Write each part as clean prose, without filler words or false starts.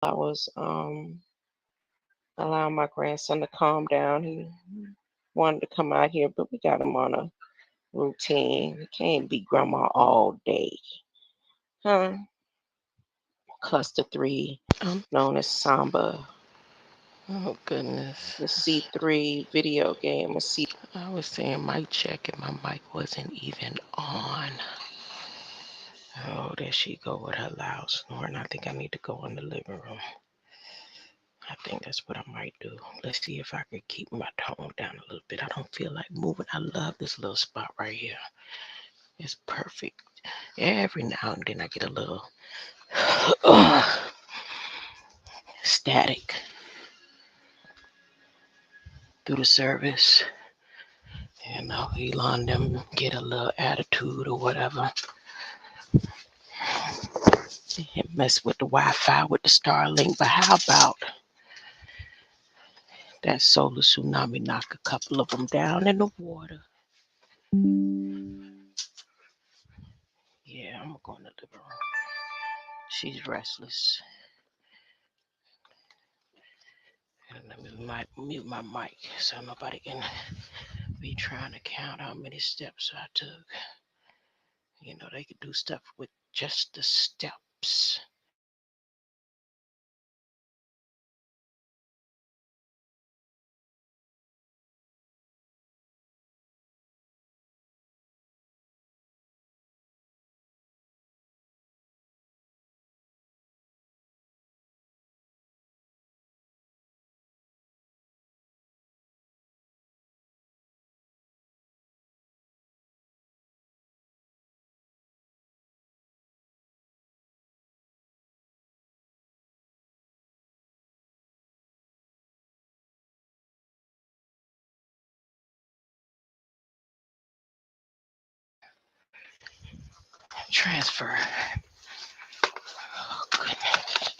I was allowing my grandson to calm down. He wanted to come out here, but we got him on a routine. He can't be grandma all day. Huh? Cluster 3, known as Samba. Oh, goodness. The C3 video game. I was saying mic check and my mic wasn't even on. Oh, there she go with her loud snoring. I think I need to go in the living room. I think that's what I might do. Let's see if I can keep my tone down a little bit. I don't feel like moving. I love this little spot right here. It's perfect. Every now and then I get a little static through the service. You know, Elon them get a little attitude or whatever. Mess with the Wi-Fi with the Starlink, but how about that solar tsunami knock a couple of them down in the water? Yeah, I'm gonna go in the living room. She's restless. And let me mute my mic so nobody can be trying to count how many steps I took. You know, they could do stuff with just the steps. Transfer. Oh, goodness.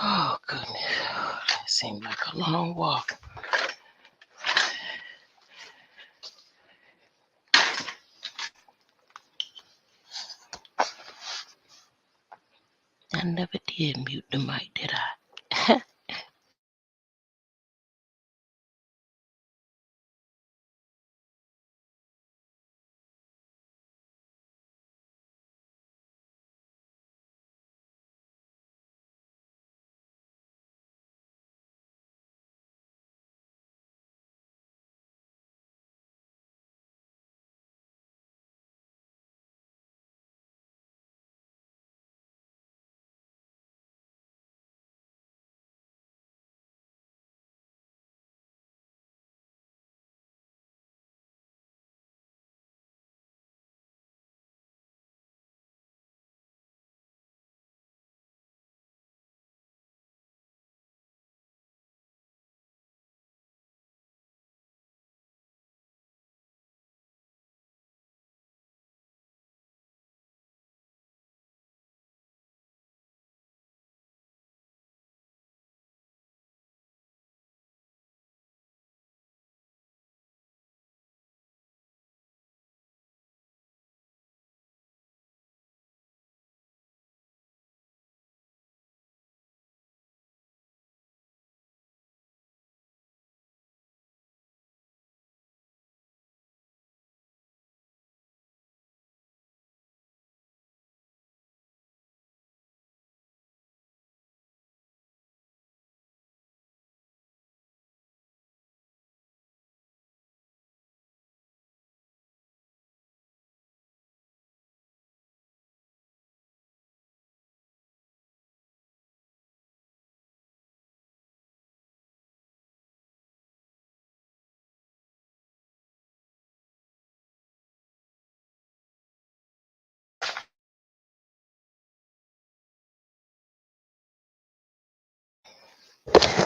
Oh, goodness. That seemed like a long walk. I never did mute the mic, did I?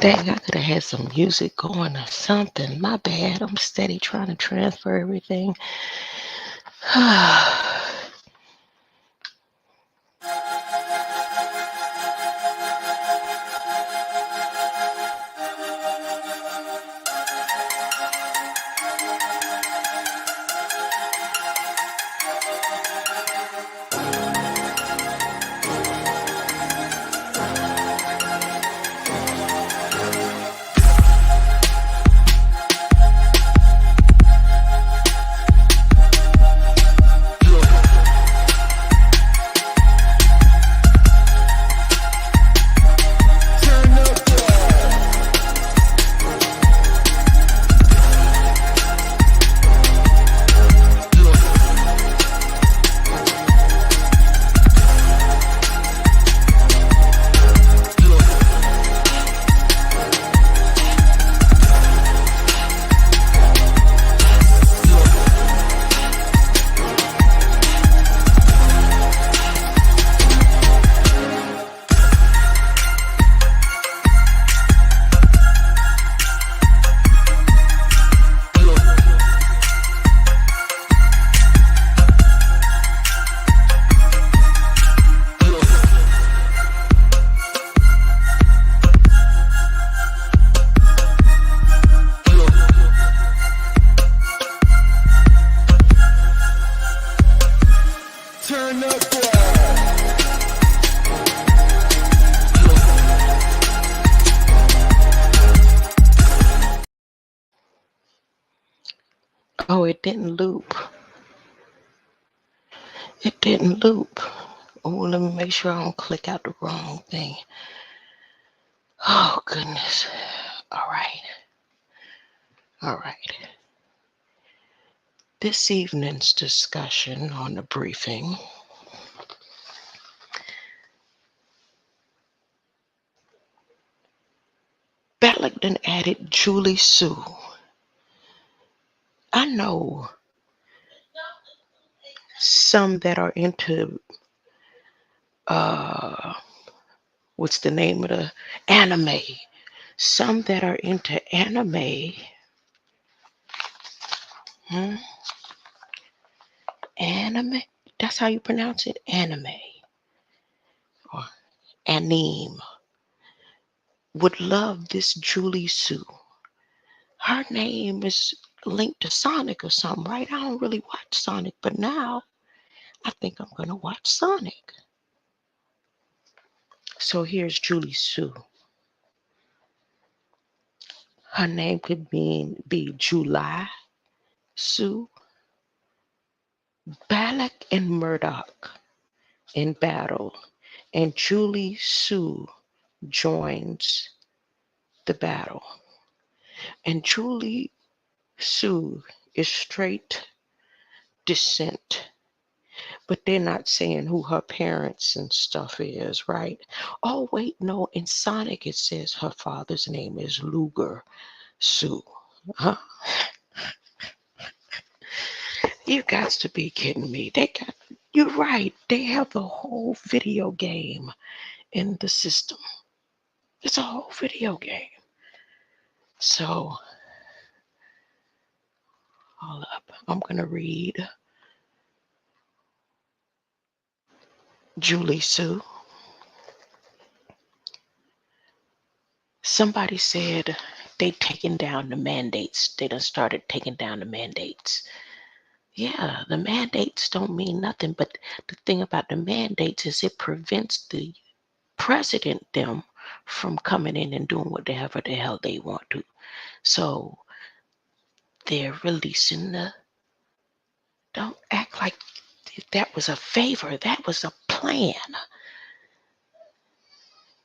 Dang, I could have had some music going or something. My bad. I'm steady trying to transfer everything. Oh, it didn't loop. It didn't loop. Oh, let me make sure I don't click out the wrong thing. Oh, goodness. All right. All right. This evening's discussion on the briefing Balak then added Julie Sue. I know some that are into what's the name of the anime? Some that are into anime. Anime? That's how you pronounce it? Anime. Or anime. Would love this Julie Sue. Her name is linked to Sonic or something, right? I don't really watch Sonic, but now I think I'm going to watch Sonic. So here's Julie Sue. Her name could be July Sue. Balak and Murdock in battle, and Julie Sue joins the battle. And Julie Sue is straight descent, but they're not saying who her parents and stuff is, right? Oh, wait, no, in Sonic it says her father's name is Luger Sue. Huh? You got to be kidding me. You're right. They have the whole video game in the system. It's a whole video game. So, hold up. I'm going to read Julie Sue. Somebody said they taking down the mandates. They done started taking down the mandates. Yeah, the mandates don't mean nothing, but the thing about the mandates is it prevents the president them from coming in and doing whatever the hell they want to. So they're releasing don't act like that was a favor. That was a plan.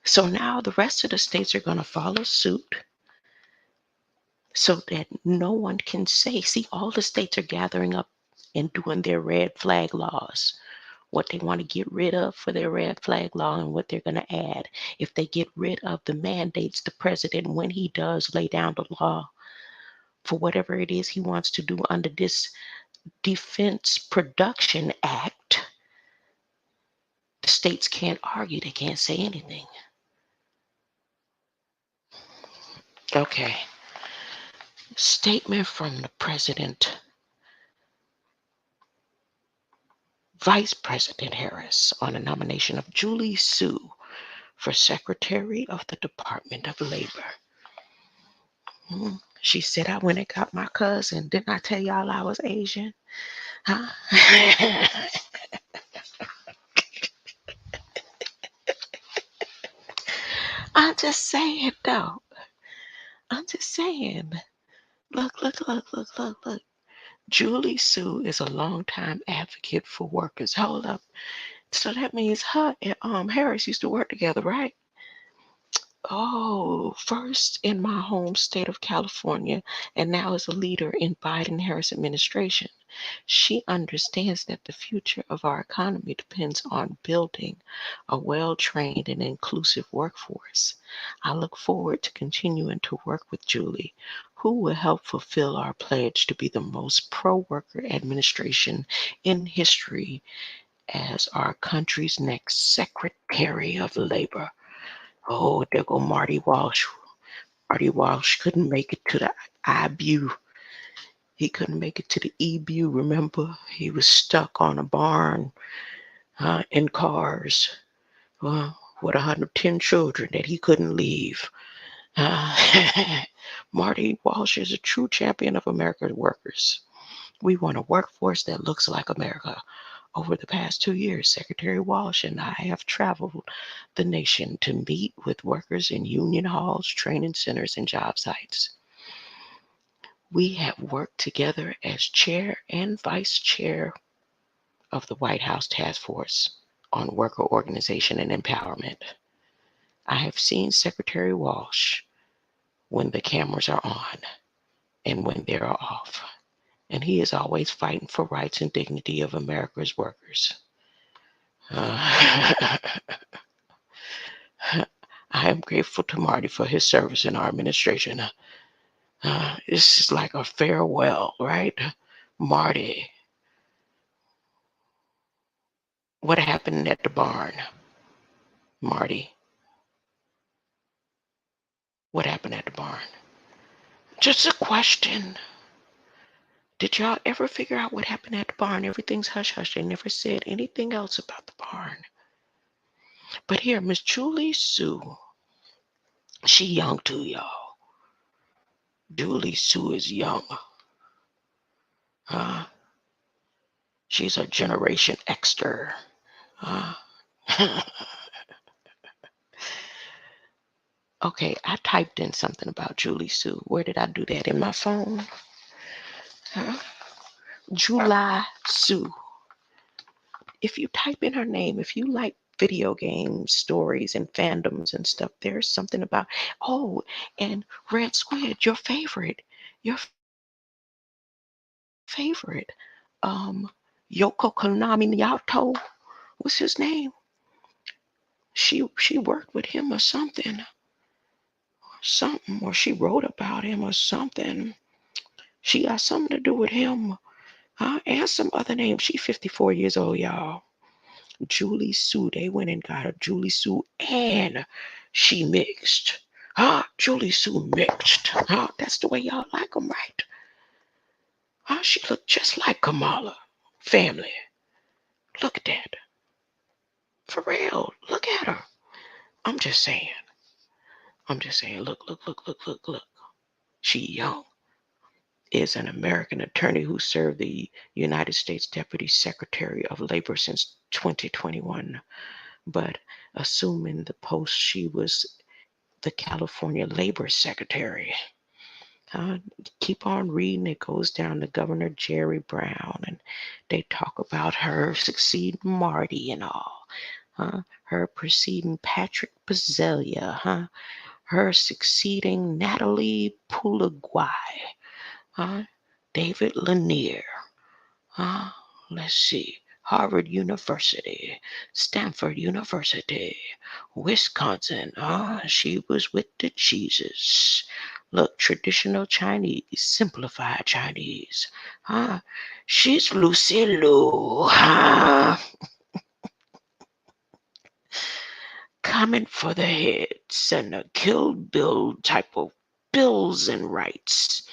So now the rest of the states are going to follow suit so that no one can say, see, all the states are gathering up and doing their red flag laws, what they want to get rid of for their red flag law and what they're going to add. If they get rid of the mandates, the president, when he does lay down the law for whatever it is he wants to do under this Defense Production Act, the states can't argue. They can't say anything. Okay. Statement from the president, Vice President Harris, on the nomination of Julie Sue for Secretary of the Department of Labor. She said, I went and got my cousin. Didn't I tell y'all I was Asian? Huh? I'm just saying, though. I'm just saying. Look. Julie Sue is a longtime advocate for workers. Hold up. So that means her and Harris used to work together, right? Oh, first in my home state of California, and now as a leader in Biden-Harris administration. She understands that the future of our economy depends on building a well-trained and inclusive workforce. I look forward to continuing to work with Julie, who will help fulfill our pledge to be the most pro-worker administration in history as our country's next Secretary of Labor. Oh, there go Marty Walsh. Marty Walsh couldn't make it to the IBU. He couldn't make it to the EBU, remember? He was stuck on a barn in cars with 110 children that he couldn't leave. Marty Walsh is a true champion of America's workers. We want a workforce that looks like America. Over the past 2 years, Secretary Walsh and I have traveled the nation to meet with workers in union halls, training centers, and job sites. We have worked together as chair and vice chair of the White House Task Force on Worker Organization and Empowerment. I have seen Secretary Walsh when the cameras are on and when they are off, and he is always fighting for rights and dignity of America's workers. I am grateful to Marty for his service in our administration. This is like a farewell, right? Marty, what happened at the barn? Marty, what happened at the barn? Just a question. Did y'all ever figure out what happened at the barn? Everything's hush-hush. They never said anything else about the barn. But here, Miss Julie Sue, she young too, y'all. Julie Sue is young. She's a Generation Xter. Okay, I typed in something about Julie Sue. Where did I do that? In my phone? July Sue. If you type in her name, if you like video game stories and fandoms and stuff, there's something about, oh, and Red Squid, your favorite, Yoko Konami Yato, what's his name? She worked with him or something, or she wrote about him or something. She got something to do with him, and some other name. She's 54 years old, y'all. Julie Sue, they went and got her Julie Sue, and she mixed. Julie Sue mixed. That's the way y'all like them, right? She looked just like Kamala family. Look at that. For real, look at her. I'm just saying. Look. She young. Is an American attorney who served the United States Deputy Secretary of Labor since 2021. But assuming the post, she was the California Labor Secretary. Keep on reading. It goes down to Governor Jerry Brown, and they talk about her succeeding Marty and all. Her preceding Patrick Bazzelia. Her succeeding Natalie Poulaguay. David Lanier. Let's see. Harvard University, Stanford University, Wisconsin. She was with the Jesus. Look, traditional Chinese, simplified Chinese. She's Lucy Liu. Coming for the heads and a Kill Bill type of bills and rights.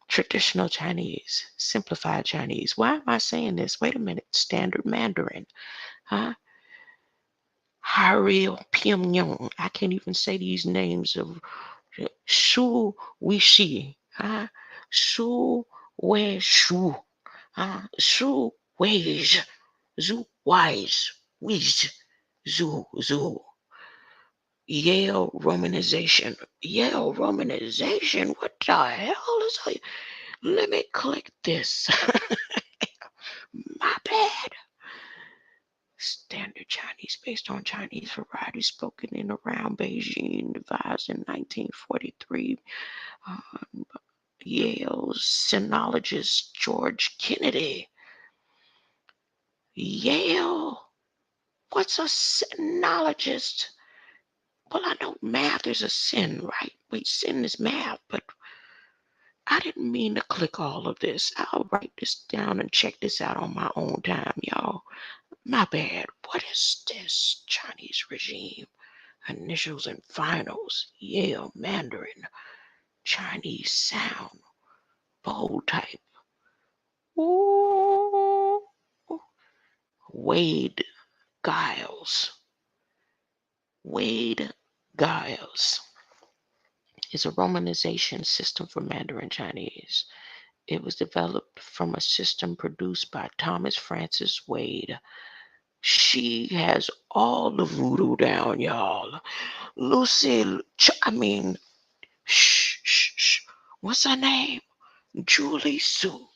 Traditional Chinese, simplified Chinese. Why am I saying this? Wait a minute. Standard Mandarin. Haril Pyongyang. I can't even say these names of Shu Wishi. Shu Wei Shu. Shu Wei Zhu Wise. Wiz. Zhu. Yale romanization. Yale romanization? What the hell is that? Let me click this. My bad. Standard Chinese based on Chinese varieties spoken in around Beijing, devised in 1943. Yale's sinologist George Kennedy. Yale? What's a sinologist? Well, I know math is a sin, right? Wait, sin is math, but I didn't mean to click all of this. I'll write this down and check this out on my own time, y'all. My bad. What is this? Chinese regime. Initials and finals. Yale Mandarin. Chinese sound. Bold type. Ooh. Wade Giles. Wade Giles is a romanization system for Mandarin Chinese. It was developed from a system produced by Thomas Francis Wade. She has all the voodoo down, y'all. Lucy, shh. What's her name? Julie Sue.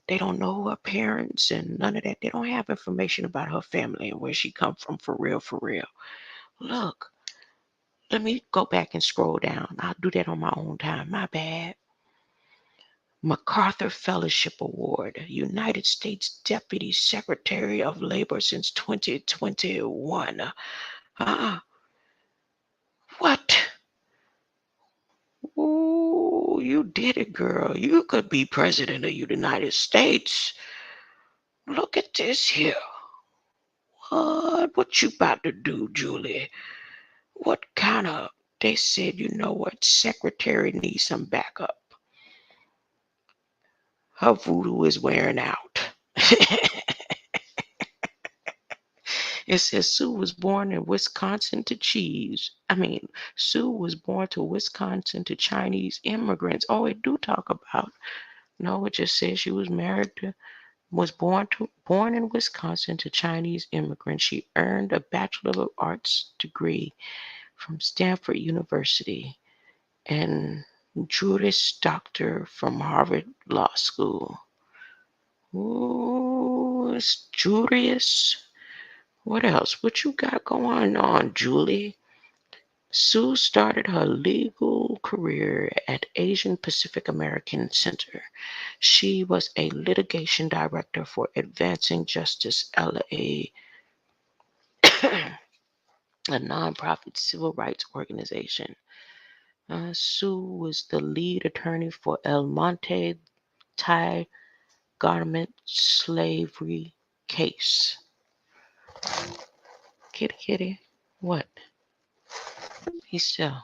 They don't know her parents and none of that. They don't have information about her family and where she come from for real, for real. Look, let me go back and scroll down. I'll do that on my own time. My bad. MacArthur Fellowship Award, United States Deputy Secretary of Labor since 2021. What? Ooh, you did it, girl. You could be president of the United States. Look at this here. What you about to do, Julie? What kind of... They said, you know what? Secretary needs some backup. Her voodoo is wearing out. It says Sue was born in Wisconsin to Sue was born to Wisconsin to Chinese immigrants. Oh, it do talk about. No, it just says she was born in Wisconsin to Chinese immigrants. She earned a Bachelor of Arts degree from Stanford University and Juris Doctor from Harvard Law School. Ooh, it's Juris. What else? What you got going on, Julie? Sue started her legal career at Asian Pacific American Center. She was a litigation director for Advancing Justice LA, a nonprofit civil rights organization. Sue was the lead attorney for El Monte Thai garment slavery case. Kitty. What? He's still.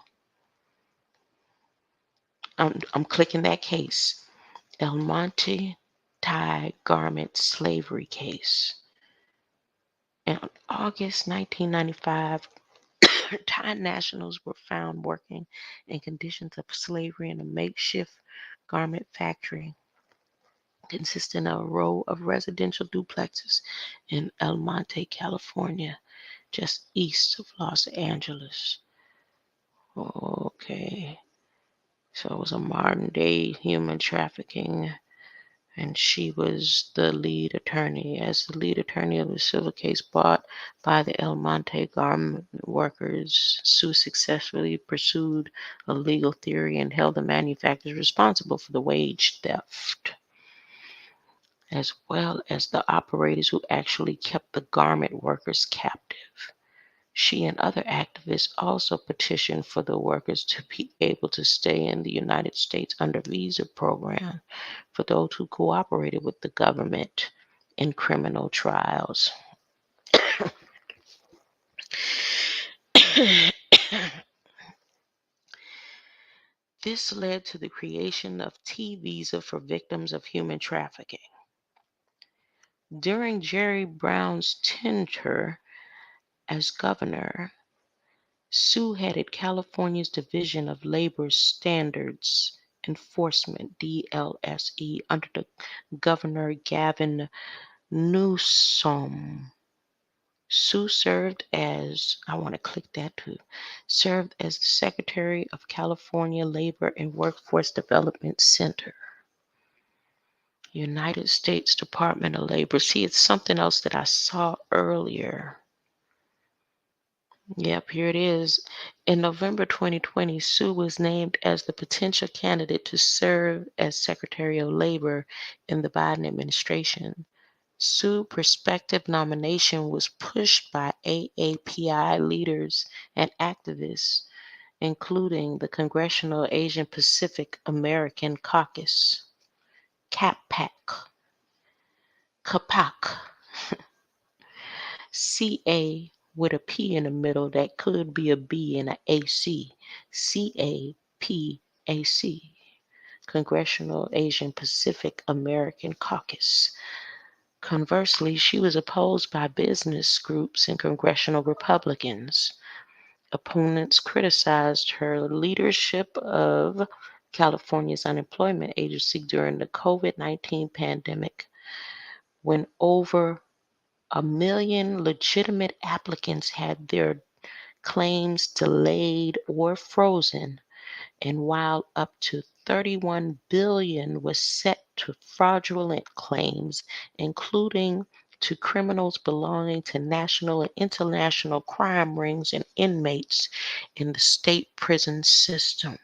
I'm clicking that case. El Monte Thai garment slavery case. In August 1995, Thai nationals were found working in conditions of slavery in a makeshift garment factory consisting of a row of residential duplexes in El Monte, California, just east of Los Angeles. Okay. So it was a modern day human trafficking, and she was the lead attorney. As the lead attorney of the civil case brought by the El Monte garment workers, Sue successfully pursued a legal theory and held the manufacturers responsible for the wage theft, as well as the operators who actually kept the garment workers captive. She and other activists also petitioned for the workers to be able to stay in the United States under visa program for those who cooperated with the government in criminal trials. This led to the creation of T visa for victims of human trafficking. During Jerry Brown's tenure as governor, Sue headed California's Division of Labor Standards Enforcement, DLSE, under the Governor Gavin Newsom. Sue served as the Secretary of California Labor and Workforce Development Center. United States Department of Labor. See, it's something else that I saw earlier. Yep, here it is. In November 2020, Sue was named as the potential candidate to serve as Secretary of Labor in the Biden administration. Sue's prospective nomination was pushed by AAPI leaders and activists, including the Congressional Asian Pacific American Caucus, CAPAC, CA with a P in the middle that could be a B and an AC, CAPAC, Congressional Asian Pacific American Caucus. Conversely, she was opposed by business groups and congressional Republicans. Opponents criticized her leadership of California's unemployment agency during the COVID-19 pandemic, when over 1 million legitimate applicants had their claims delayed or frozen, and while up to 31 billion was set to fraudulent claims, including to criminals belonging to national and international crime rings and inmates in the state prison system.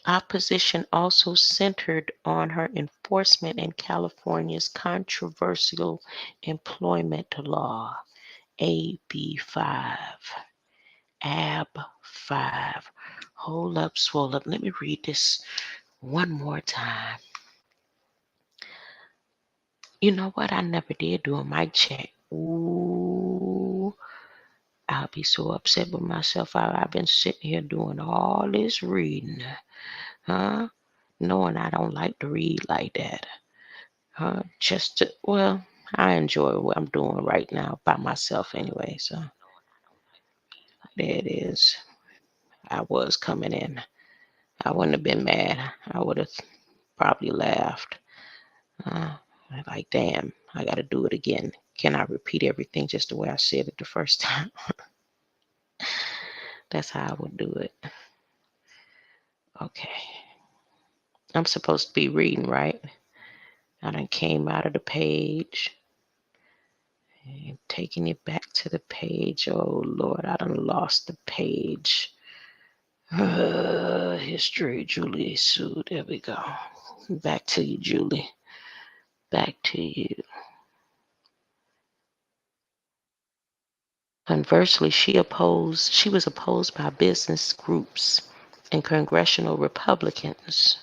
Opposition also centered on her enforcement in California's controversial employment law, AB 5. AB 5. Hold up, swole up. Let me read this one more time. You know what? I never did do a mic check. Ooh, I'll be so upset with myself. I've been sitting here doing all this reading, huh? Knowing I don't like to read like that, huh? Well, I enjoy what I'm doing right now by myself anyway. So there it is. I was coming in. I wouldn't have been mad. I would have probably laughed. Like, damn, I got to do it again. Can I repeat everything just the way I said it the first time? That's how I would do it. Okay. I'm supposed to be reading, right? I done came out of the page and taking it back to the page. Oh, Lord, I done lost the page. History, Julie Sue. There we go. Back to you, Julie. Back to you. Conversely, she was opposed by business groups and congressional Republicans.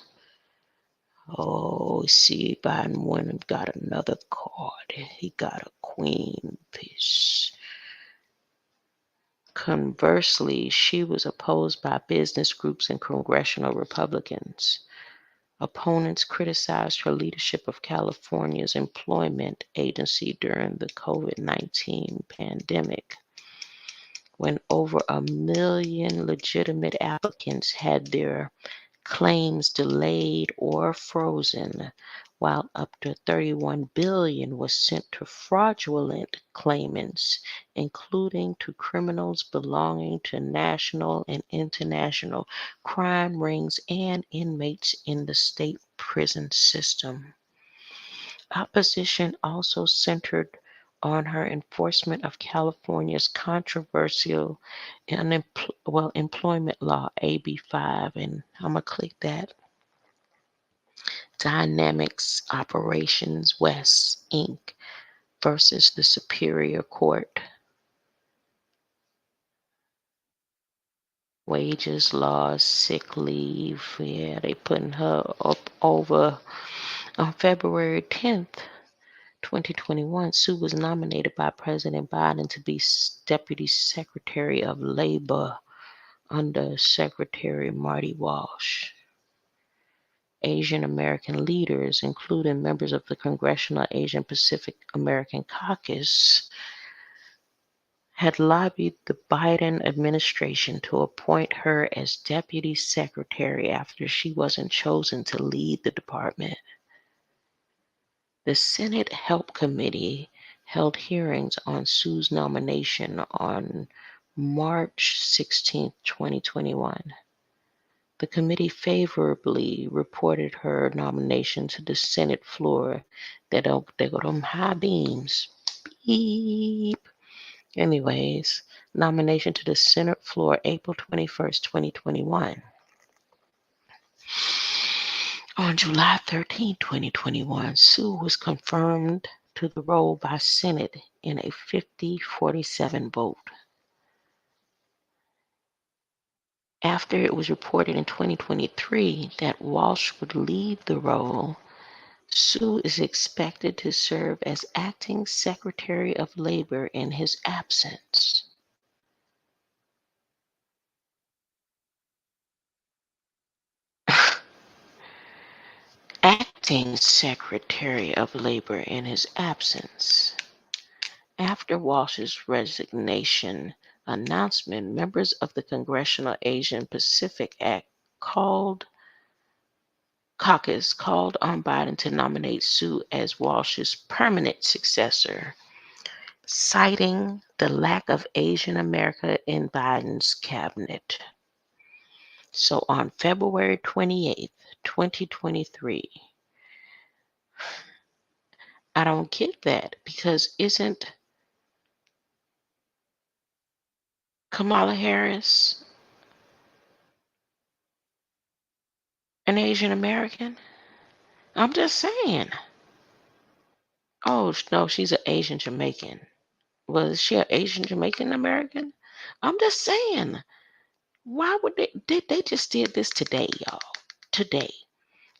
Oh, see, Biden went and got another card. He got a queen piece. Conversely, she was opposed by business groups and congressional Republicans. Opponents criticized her leadership of California's employment agency during the COVID-19 pandemic, when over 1 million legitimate applicants had their claims delayed or frozen, while up to 31 billion was sent to fraudulent claimants, including to criminals belonging to national and international crime rings and inmates in the state prison system. Opposition also centered on her enforcement of California's controversial employment law, AB 5, and I'm going to click that. Dynamics Operations West, Inc. versus the Superior Court. Wages, laws, sick leave. Yeah, they putting her up over on February 10th. 2021, Sue was nominated by President Biden to be Deputy Secretary of Labor under Secretary Marty Walsh. Asian American leaders, including members of the Congressional Asian Pacific American Caucus, had lobbied the Biden administration to appoint her as Deputy Secretary after she wasn't chosen to lead the department. The Senate Help Committee held hearings on Sue's nomination on March 16, 2021. The committee favorably reported her nomination to the Senate floor. They go them high beams. Beep. Anyways, nomination to the Senate floor April 21st, 2021. On July 13, 2021, Sue was confirmed to the role by Senate in a 50-47 vote. After it was reported in 2023 that Walsh would leave the role, Sue is expected to serve as acting Secretary of Labor in his absence. Acting Secretary of Labor in his absence. After Walsh's resignation announcement, members of the Congressional Asian Pacific Act Caucus called on Biden to nominate Sue as Walsh's permanent successor, citing the lack of Asian America in Biden's cabinet. So on February 28th, 2023, I don't get that, because isn't Kamala Harris an Asian American? I'm just saying. Oh, no, she's an Asian Jamaican. Was she an Asian Jamaican American? I'm just saying. Why would they just did this today, y'all. Today.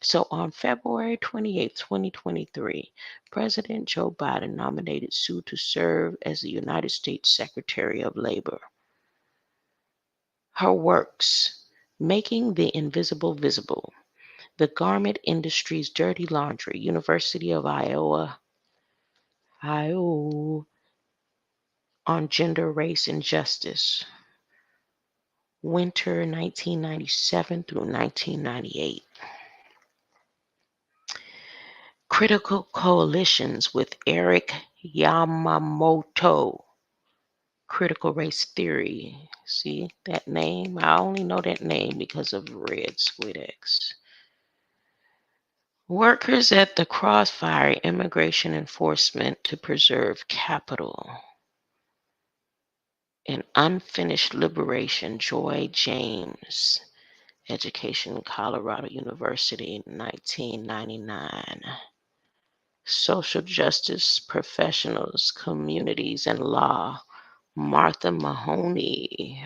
So on February 28th, 2023, President Joe Biden nominated Sue to serve as the United States Secretary of Labor. Her works: Making the Invisible Visible, The Garment Industry's Dirty Laundry, University of Iowa, on Gender, Race, and Justice, winter 1997 through 1998. Critical Coalitions with Eric Yamamoto, Critical Race Theory. See that name? I only know that name because of Red Squid-X. Workers at the Crossfire, Immigration Enforcement to Preserve Capital. An Unfinished Liberation, Joy James, Education, Colorado University, 1999. Social Justice Professionals, Communities, and Law, Martha Mahoney,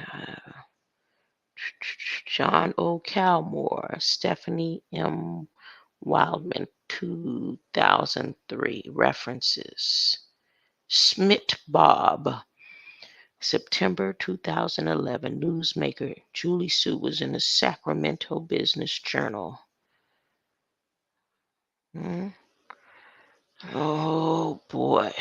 John O. Calmore, Stephanie M. Wildman, 2003. References: Schmidt Bob, September 2011. Newsmaker Julie Sue was in the Sacramento Business Journal. Oh boy.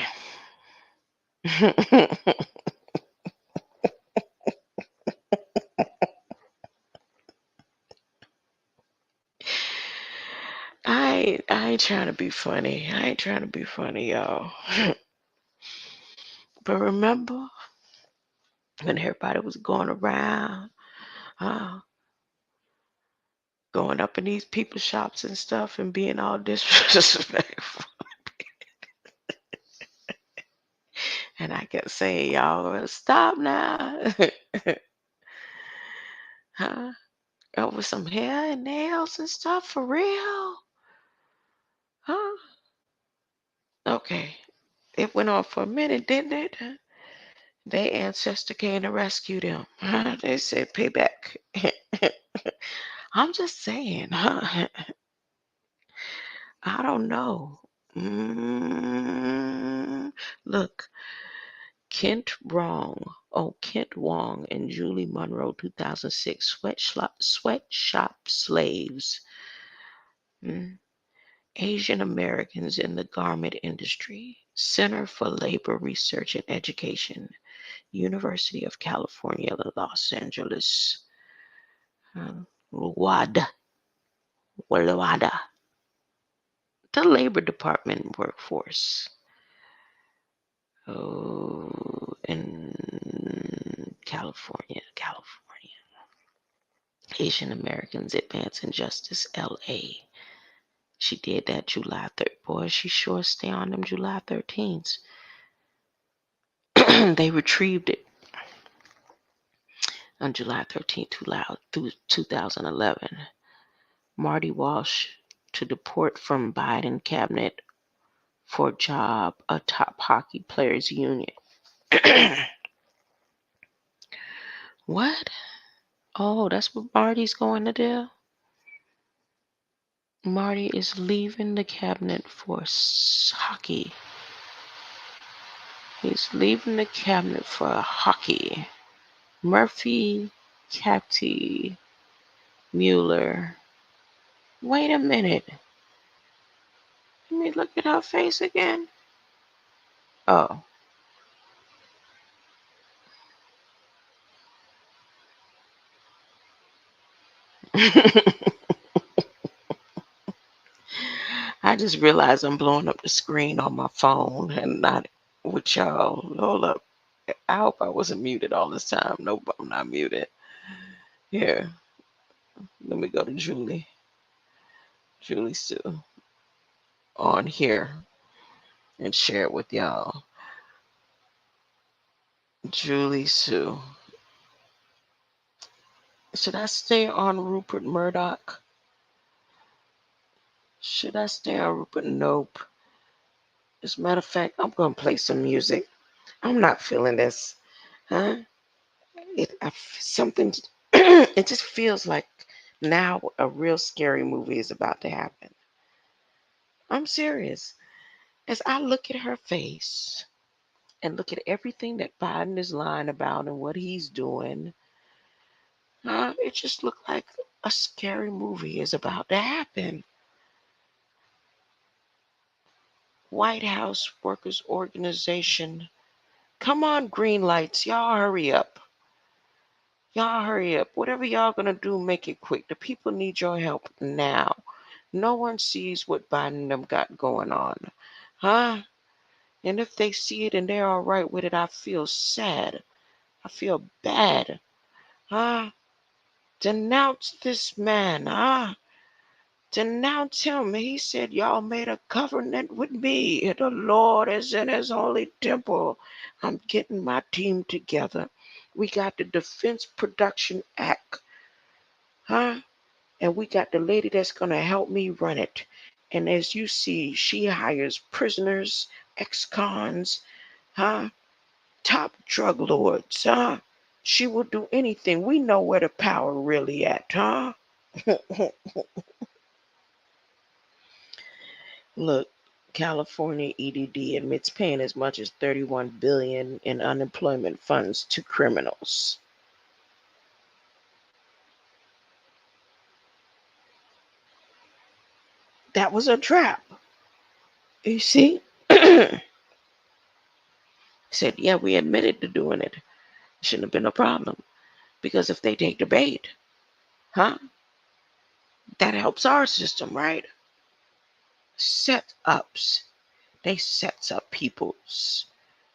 I ain't trying to be funny. I ain't trying to be funny, y'all. But remember when everybody was going around, going up in these people's shops and stuff and being all disrespectful? And I kept saying, y'all, stop now. Over some hair and nails and stuff, for real? Huh? Okay. It went on for a minute, didn't it? Their ancestor came to rescue them. They said payback. I'm just saying. I don't know. Look, Kent Wrong. Oh, Kent Wong and Julie Monroe, 2006. Sweatshop Slaves. Asian Americans in the Garment Industry. Center for Labor Research and Education, University of California, Los Angeles. WADA. The Labor Department Workforce. Oh, in California. Asian Americans Advancing Justice, LA. She did that July 3rd. Boy, she sure stay on them July 13th. They retrieved it on July 13th, 2011. Marty Walsh to deport from Biden cabinet for job, a top hockey players union. What? Oh, that's what Marty's going to do? Marty is leaving the cabinet for hockey. He's leaving the cabinet for hockey. Murphy, Cathy, Mueller. Wait a minute. Let me look at her face again. Oh. I just realized I'm blowing up the screen on my phone and not with y'all. Hold up. I hope I wasn't muted all this time. Nope, I'm not muted. Here, let me go to Julie. Julie Sue on here and share it with y'all. Julie Sue. Should I stay on Rupert Murdock? Should I stay on Rupert? Nope. As a matter of fact, I'm going to play some music. I'm not feeling this. Huh? Something, it just feels like now a real scary movie is about to happen. I'm serious. As I look at her face and look at everything that Biden is lying about and what he's doing, it just looked like a scary movie is about to happen. White House Workers Organization. Come on, green lights. Y'all hurry up. Y'all hurry up. Whatever y'all gonna do, make it quick. The people need your help now. No one sees what Biden and them got going on. Huh? And if they see it and they're all right with it, I feel sad. I feel bad. Huh? Denounce this man. Huh? Denounce him. He said, y'all made a covenant with me. The Lord is in his holy temple. I'm getting my team together. We got the Defense Production Act. Huh? And we got the lady that's going to help me run it. And as you see, she hires prisoners, ex-cons, huh? Top drug lords, huh? She will do anything. We know where the power really at, huh? Look, California EDD admits paying as much as $31 billion in unemployment funds to criminals. That was a trap. You see? Said, yeah, we admitted to doing it. Shouldn't have been a problem. Because if they take the bait, huh? That helps our system, right? Set ups. They sets up people's.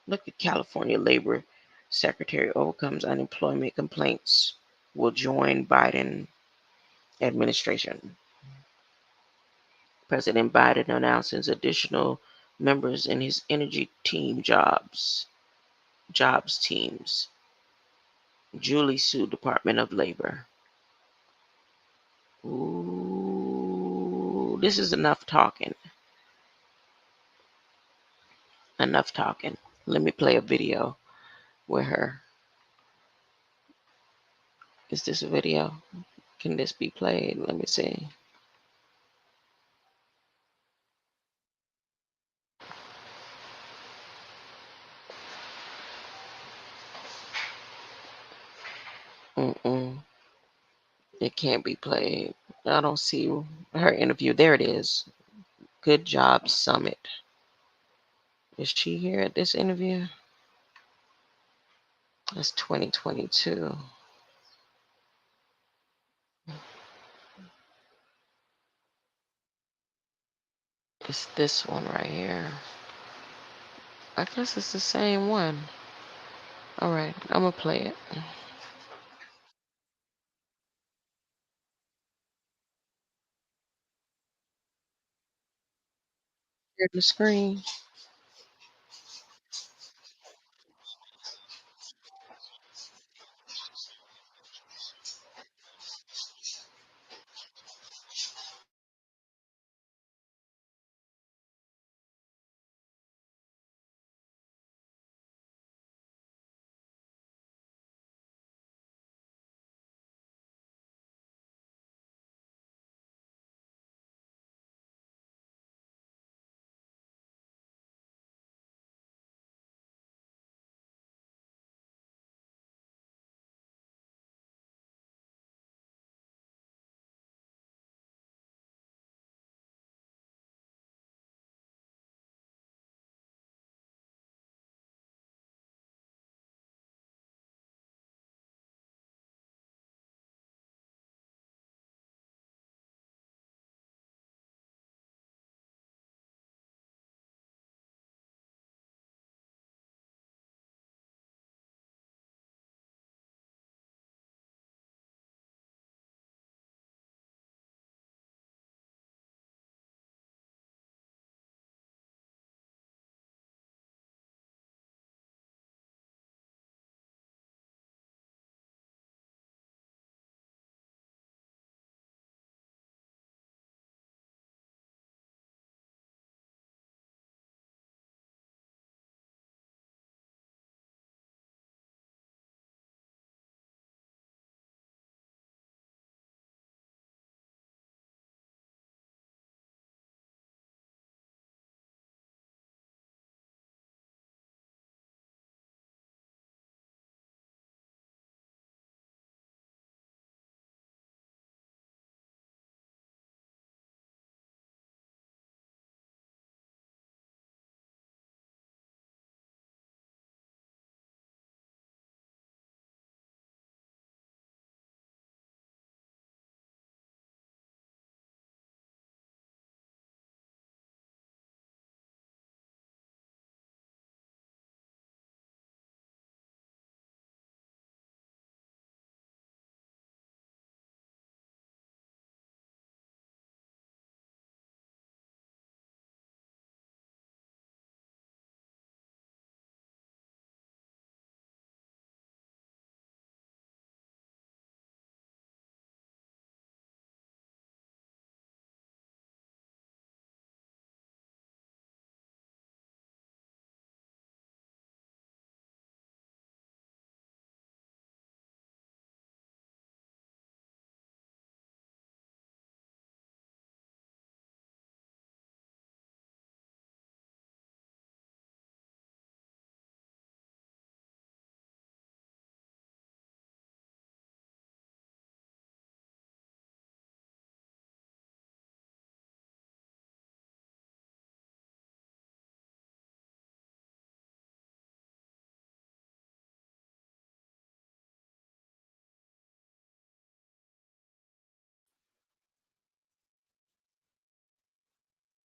Look at California Labor Secretary overcomes unemployment complaints. Will join Biden administration. President Biden announces additional members in his energy team jobs teams. Julie Sue, Department of Labor. Ooh, this is enough talking. Enough talking. Let me play a video with her. Is this a video? Can this be played? Let me see. Mm-mm. It can't be played. I don't see her interview. There it is. Good Job Summit. Is she here at this interview? That's 2022. It's this one right here. I guess it's the same one. All right, I'm gonna play it. Share the screen.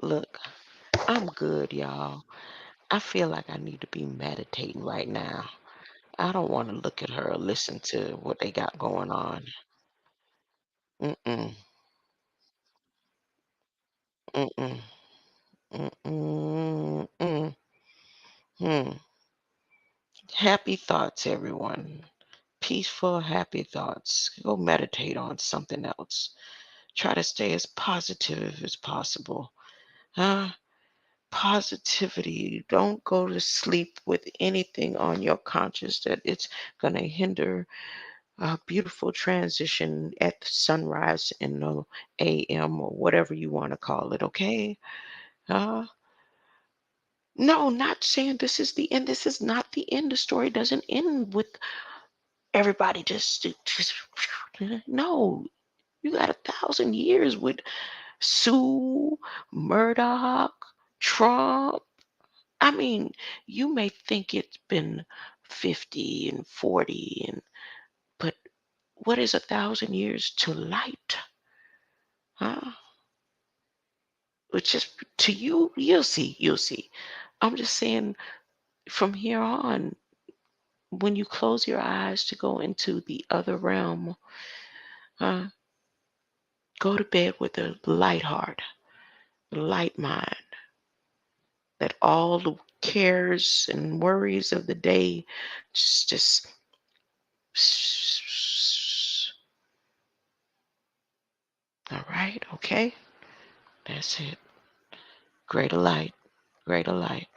Look, I'm good, y'all. I feel like I need to be meditating right now. I don't want to look at her or listen to what they got going on. Mm-mm, mm-mm, mm-mm, mm. Hmm. Happy thoughts, everyone. Peaceful, happy thoughts. Go meditate on something else. Try to stay as positive as possible. Huh? Positivity. Don't go to sleep with anything on your conscience that it's going to hinder a beautiful transition at sunrise in the AM or whatever you want to call it, okay? Uh, no, not saying this is the end. This is not the end. The story doesn't end with everybody just no. You got 1,000 years with Sue, Murdock, Trump. I mean, you may think it's been 50 and 40 but what is 1,000 years to light? Huh? Which is to you, you'll see, you'll see. I'm just saying from here on, when you close your eyes to go into the other realm, uh, go to bed with a light heart, a light mind, that all the cares and worries of the day just all right, okay? That's it. Greater light, greater light.